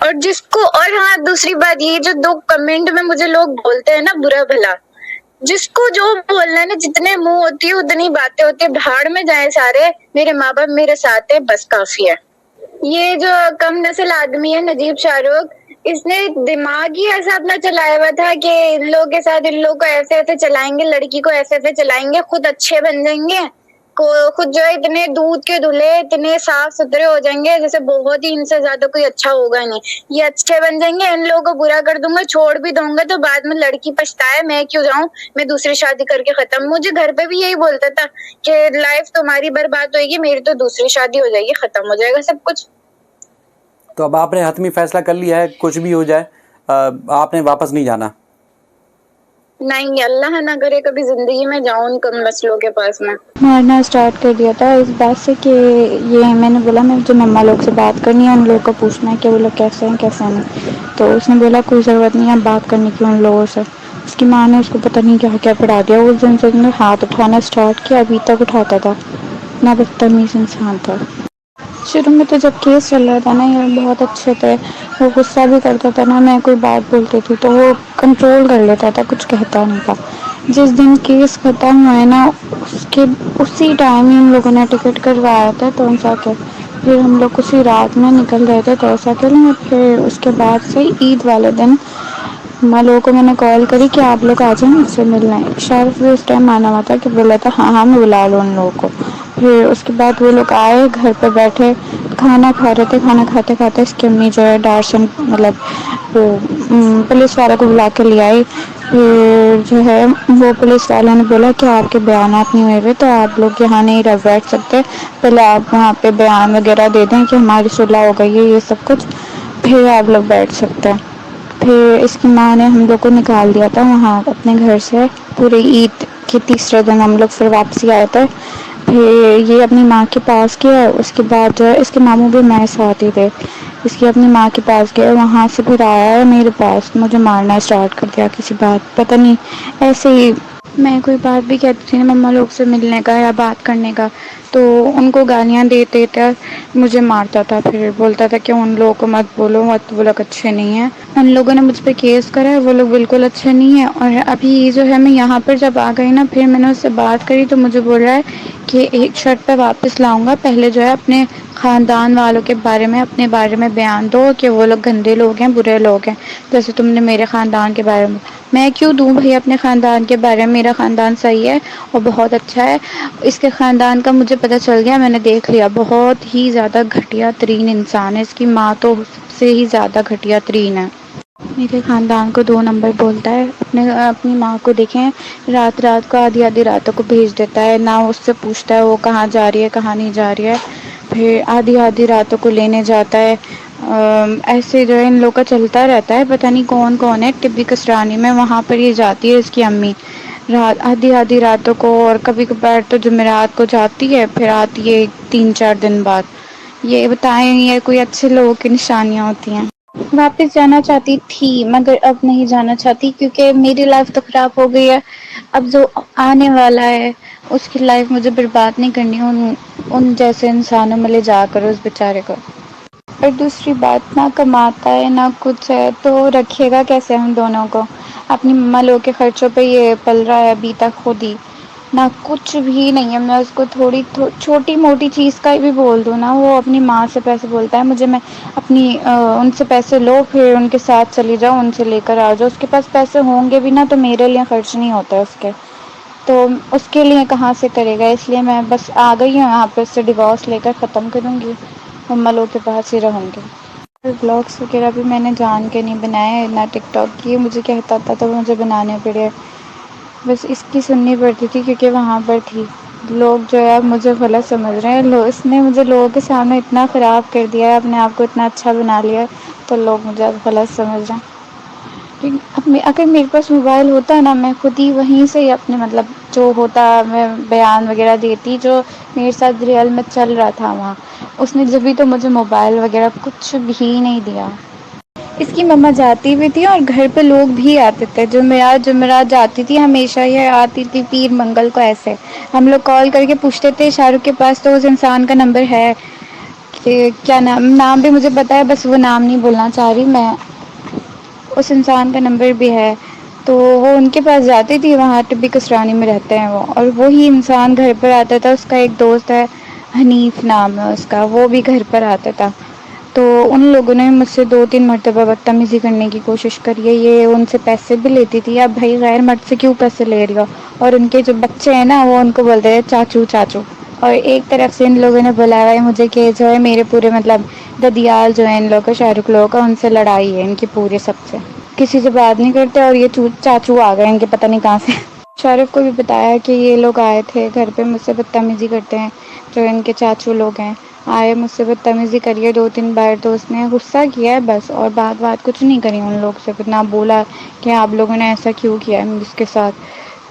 اور جس کو، اور ہاں دوسری بات یہ جو 2 کمنٹ میں مجھے لوگ بولتے ہیں نا برا بھلا، جس کو جو بولنا ہے نا، جتنے منہ ہوتی ہے اتنی باتیں ہوتی ہے، بھاڑ میں جائیں سارے، میرے ماں باپ میرے ساتھ ہے، بس کافی ہے۔ یہ جو کم نسل آدمی ہے نجیب شاہ رخ، اس نے دماغ ہی ایسا اپنا چلایا ہوا تھا کہ ان لوگوں کے ساتھ، ان لوگ کو ایسے ایسے چلائیں گے، لڑکی کو ایسے ایسے چلائیں گے، خود اچھے بن جائیں گے، خود جو ہے اتنے دودھ کے دھلے، اتنے صاف ستھرے ہو جائیں گے جیسے بہت ہی ان سے زیادہ کوئی اچھا ہوگا نہیں، یہ اچھے بن جائیں گے، ان لوگوں کو برا کر دوں گا، چھوڑ بھی دوں گا تو بعد میں لڑکی پچھتائے، میں کیوں جاؤں، میں دوسری شادی کر کے ختم۔ مجھے گھر پہ بھی یہی بولتا تھا کہ لائف تمہاری برباد ہوئے گی، میری تو دوسری شادی ہو جائے گی، ختم ہو جائے گا سب کچھ۔ تو اب آپ نے حتمی فیصلہ کر لیا ہے، کچھ بھی ہو جائے آپ نے واپس نہیں جانا؟ نہیں، اللہ نہ کرے کبھی زندگی میں جاؤں ان کم مسلوں کے پاس میں۔ مارنا اسٹارٹ کر دیا تھا اس بات سے کہ یہ میں نے بولا میں جو مما لوگ سے بات کرنی ہے، ان لوگوں کو پوچھنا ہے کہ وہ لوگ کیسے ہیں کیسے نہیں، تو اس نے بولا کوئی ضرورت نہیں ہے بات کرنے کی ان لوگوں سے۔ اس کی ماں نے اس کو پتہ نہیں کیا کیا پڑھا دیا، اس دن سے اس نے ہاتھ اٹھانا اسٹارٹ کیا، ابھی تک اٹھاتا تھا، اتنا بدتمیز انسان تھا۔ شروع میں تو جب کیس چل رہا تھا نا، یہ بہت اچھے تھے، وہ غصہ بھی کرتا تھا نا، میں کوئی بات بولتی تھی تو وہ کنٹرول کر لیتا تھا، کچھ کہتا نہیں تھا۔ جس دن کیس ختم ہوئے نا، اسی ٹائم ہی ہم لوگوں نے ٹکٹ کروایا تھا تونسا کے، پھر ہم لوگ اسی رات میں نکل گئے تھے تونسا کے لیے۔ پھر اس کے بعد سے عید والے دن ماں لوگوں کو میں نے کال کری کہ آپ لوگ آ جائیں مجھ سے ملنا ہے۔ شارف بھی اس ٹائم آنا ہوا تھا کہ بولا تھا ہاں ہاں میں بلا لوں ان لوگوں کو۔ پھر اس کے بعد وہ لوگ آئے، گھر پہ بیٹھے کھانا کھا رہے تھے، کھانا کھاتے کھاتے اس کی امی جو ہے ڈارشن مطلب وہ پولیس والے کو بلا کے لے آئی۔ پھر جو ہے وہ پولیس والوں نے بولا کہ آپ کے بیانات نہیں ہوئے ہوئے تو آپ لوگ یہاں نہیں رہ بیٹھ سکتے، پہلے آپ وہاں پہ بیان وغیرہ دے دیں کہ ہماری صلح ہو گئی ہے یہ سب کچھ، پھر آپ لوگ بیٹھ سکتے ہیں۔ پھر اس کی ماں نے ہم لوگ کو نکال دیا تھا وہاں اپنے گھر سے، پورے عید کے تیسرے دن ہم لوگ پھر واپسی آئے تھے۔ پھر یہ اپنی ماں کے پاس گیا، اس کے بعد جو ہے اس کے ماموں بھی میرے ساتھ ہی تھے، اس کی اپنی ماں کے پاس گیا، وہاں سے پھر آیا ہے میرے پاس، مجھے مارنا اسٹارٹ کر دیا کسی بات پتہ نہیں ایسے ہی۔ میں کوئی بات بھی کہتی تھی نا مما لوگ سے ملنے کا یا بات کرنے کا تو ان کو گالیاں دیتے تھے، مجھے مارتا تھا، پھر بولتا تھا کہ ان لوگوں کو مت بولو، وہ لوگ اچھے نہیں ہیں، ان لوگوں نے مجھ پہ کیس کرا ہے، وہ لوگ بالکل اچھے نہیں ہیں۔ اور ابھی جو ہے میں یہاں پر جب آ گئی نا، پھر میں نے اس سے بات کری تو مجھے بول رہا ہے کہ ایک شرط پہ واپس لاؤں گا، پہلے جو ہے اپنے خاندان والوں کے بارے میں اپنے بارے میں بیان دو کہ وہ لوگ گندے لوگ ہیں، برے لوگ ہیں، جیسے تم نے میرے خاندان کے بارے میں کیوں دوں بھائی اپنے خاندان کے بارے میں، میرا خاندان صحیح ہے اور بہت اچھا ہے۔ اس کے خاندان کا مجھے پتہ چل گیا، میں نے دیکھ لیا، بہت ہی زیادہ گھٹیا ترین انسان ہے، اس کی ماں تو سے ہی زیادہ گھٹیا ترین ہے۔ میرے خاندان کو 2 نمبر بولتا ہے، اپنی ماں کو دیکھیں رات رات کو آدھی آدھی راتوں کو بھیج دیتا ہے، نہ اس سے پوچھتا ہے وہ کہاں جا رہی ہے کہاں نہیں جا رہی ہے، پھر آدھی آدھی راتوں کو لینے جاتا ہے۔ ایسے جو ہے ان لوگ کا چلتا رہتا ہے، پتہ نہیں کون کون ہے، طبی کسرانی میں وہاں پر یہ جاتی ہے اس کی امی رات آدھی آدھی راتوں کو، اور کبھی کبھار تو جمعرات کو جاتی ہے، پھر آتی ہے 3-4 دن بعد۔ یہ بتائیں یہ کوئی اچھے لوگوں کی نشانیاں ہوتی ہیں؟ واپس جانا چاہتی تھی مگر اب نہیں جانا چاہتی، کیونکہ میری لائف تو خراب ہو گئی ہے، اب جو آنے والا ہے اس کی لائف مجھے برباد نہیں کرنی، ان جیسے انسانوں میں لے جا کر اس بیچارے کو۔ اور دوسری بات، نہ کماتا ہے نہ کچھ ہے تو رکھے گا کیسے ہم دونوں کو؟ اپنی مما لوگ کے خرچوں پہ یہ پل رہا ہے ابھی تک خود ہی، نہ کچھ بھی نہیں ہے۔ میں اس کو تھوڑی چھوٹی موٹی چیز کا بھی بول دوں نا، وہ اپنی ماں سے پیسے بولتا ہے مجھے، میں اپنی ان سے پیسے لو پھر ان کے ساتھ چلی جاؤ، ان سے لے کر آ جاؤ، اس کے پاس پیسے ہوں گے بھی نا تو میرے لیے خرچ نہیں ہوتا اس کے، تو اس کے لیے کہاں سے کرے گا؟ اس لیے میں بس آ گئی ہوں یہاں پہ، اس سے ڈیورس لے کر ختم کروں گی، مما لوگ کے پاس ہی رہوں گی۔ بلاگس وغیرہ بھی میں نے جان کے نہیں بنائے، نہ ٹک ٹاک کی، مجھے کہتا تھا تو مجھے بنانے پڑے، بس اس کی سننی پڑتی تھی کیونکہ وہاں پر تھی۔ لوگ جو ہے اب مجھے غلط سمجھ رہے ہیں، اس نے مجھے لوگوں کے سامنے اتنا خراب کر دیا ہے، اپنے آپ کو اتنا اچھا بنا لیا ہے، تو لوگ مجھے اب غلط سمجھ رہے ہیں۔ اگر میرے پاس موبائل ہوتا نا، میں خود ہی وہیں سے ہی اپنے مطلب جو ہوتا میں بیان وغیرہ دیتی، جو میرے ساتھ ریئل میں چل رہا تھا وہاں، اس نے جبھی تو مجھے موبائل وغیرہ کچھ بھی نہیں دیا۔ اس کی مما جاتی بھی تھی اور گھر پہ لوگ بھی آتے تھے، جمعرات جاتی تھی ہمیشہ، یہ آتی تھی پیر منگل کو، ایسے ہم لوگ کال کر کے پوچھتے تھے شاہ رخ کے پاس تو اس انسان کا نمبر ہے کیا نام بھی مجھے پتا ہے، بس وہ نام نہیں بولنا چاہ رہی میں. اس انسان کا نمبر بھی ہے. تو وہ ان کے پاس جاتی تھی، وہاں ٹبی کسرانی میں رہتے ہیں وہ، اور وہی انسان گھر پر آتا تھا. اس کا ایک دوست ہے حنیف نام ہے اس کا، وہ بھی گھر پر آتا تھا. تو ان لوگوں نے مجھ سے 2-3 مرتبہ بدتمیزی کرنے کی کوشش کری ہے. یہ ان سے پیسے بھی لیتی تھی. اب بھائی غیر مرد سے کیوں پیسے لے رہی ہو؟ اور ان کے جو بچے ہیں نا، وہ ان کو بولتے ہیں چاچو چاچو. اور ایک طرف سے ان لوگوں نے بلایا ہے مجھے کہ جو ہے میرے پورے مطلب ددیال جو ہے ان لوگ کا، شاہ رخ لوگوں کا، ان سے لڑائی ہے ان کی پورے سب سے. کسی سے بات نہیں کرتے، اور یہ چاچو آ گئے ان کے پتہ نہیں کہاں سے. شاہ رخ کو بھی بتایا کہ یہ لوگ آئے تھے گھر پہ، مجھ سے بدتمیزی کرتے ہیں، جو ان کے چاچو لوگ ہیں آئے مجھ سے بدتمیزی کریے 2-3 بار. تو اس نے غصہ کیا ہے بس، اور بات کچھ نہیں کری ان لوگ سے. نہ بولا کہ آپ لوگوں نے ایسا کیوں کیا ہے اس کے ساتھ.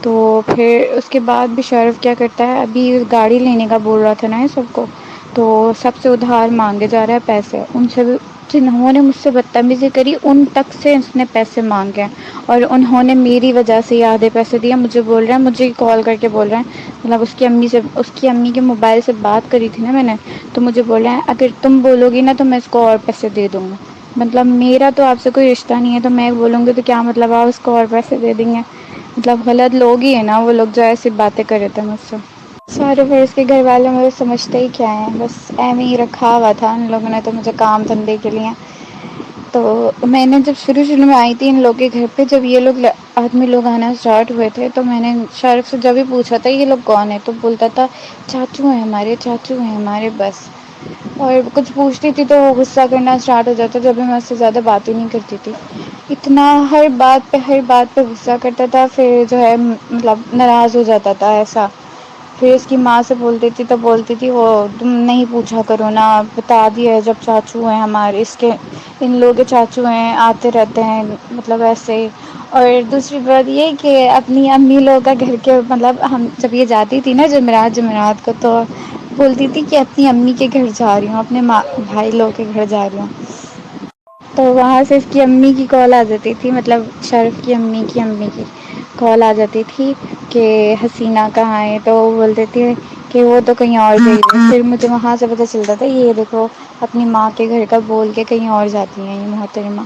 تو پھر اس کے بعد بھی شاہ رخ کیا کرتا ہے، ابھی گاڑی لینے کا بول رہا تھا نا یہ سب کو، تو سب سے ادھار مانگے جا رہا ہے پیسے. ان سے بھی جنہوں نے مجھ سے بدتمیزی کری ان تک سے اس نے پیسے مانگے ہیں، اور انہوں نے میری وجہ سے آدھے پیسے دیا. مجھے بول رہے ہیں، مجھے کال کر کے بول رہے ہیں، مطلب اس کی امی کے موبائل سے بات کری تھی نا میں نے، تو مجھے بول رہے ہیں اگر تم بولو گی نا تو میں اس کو اور پیسے دے دوں گا. مطلب میرا تو آپ سے کوئی رشتہ نہیں ہے، تو میں بولوں گی تو کیا مطلب آپ اس کو اور پیسے دے دیں گے. مطلب غلط لوگ ہی ہیں نا وہ لوگ، جو ایسی باتیں کر رہے تھے مجھ سے. سارے پھر اس کے گھر والے مجھے سمجھتے ہی کیا ہیں، بس ایویں ہی رکھا ہوا تھا ان لوگوں نے تو مجھے کام دھندے کے لیے. تو میں نے جب شروع میں آئی تھی ان لوگ کے گھر پہ، جب یہ لوگ آدمی لوگ آنا اسٹارٹ ہوئے تھے، تو میں نے شاہ رخ سے جب بھی پوچھا تھا یہ لوگ کون ہیں، تو بولتا تھا چاچو ہیں ہمارے، چاچو ہیں ہمارے بس. اور کچھ پوچھتی تھی تو وہ غصہ کرنا اسٹارٹ ہو جاتا، جب بھی میں اس سے زیادہ بات ہی نہیں کرتی تھی. اتنا ہر بات پہ غصہ کرتا تھا، پھر جو ہے مطلب ناراض ہو جاتا تھا ایسا. پھر اس کی ماں سے بولتی تھی تو بولتی تھی وہ تم نہیں پوچھا کرو نا، بتا دیا جب چاچو ہیں ہمارے، ان لوگوں کے چاچو ہیں آتے رہتے ہیں مطلب ایسے ہی. اور دوسری بات یہ کہ اپنی امی لوگوں کا گھر کے مطلب ہم جب یہ جاتی تھی نا جمعرات کو، تو بولتی تھی کہ اپنی امی کے گھر جا رہی ہوں، اپنے بھائی لوگ کے گھر جا رہی ہوں. تو وہاں سے اس کی امی کی کال آ جاتی تھی، مطلب شاہ رخ کی امی کی کال آ جاتی تھی کہ حسینہ کہاں ہے. تو وہ بولتے تھے کہ وہ تو کہیں اور گئی ہے. پھر مجھے وہاں سے پتہ چلتا تھا یہ دیکھو اپنی ماں کے گھر کا بول کے کہیں اور جاتی ہیں یہ محترمہ.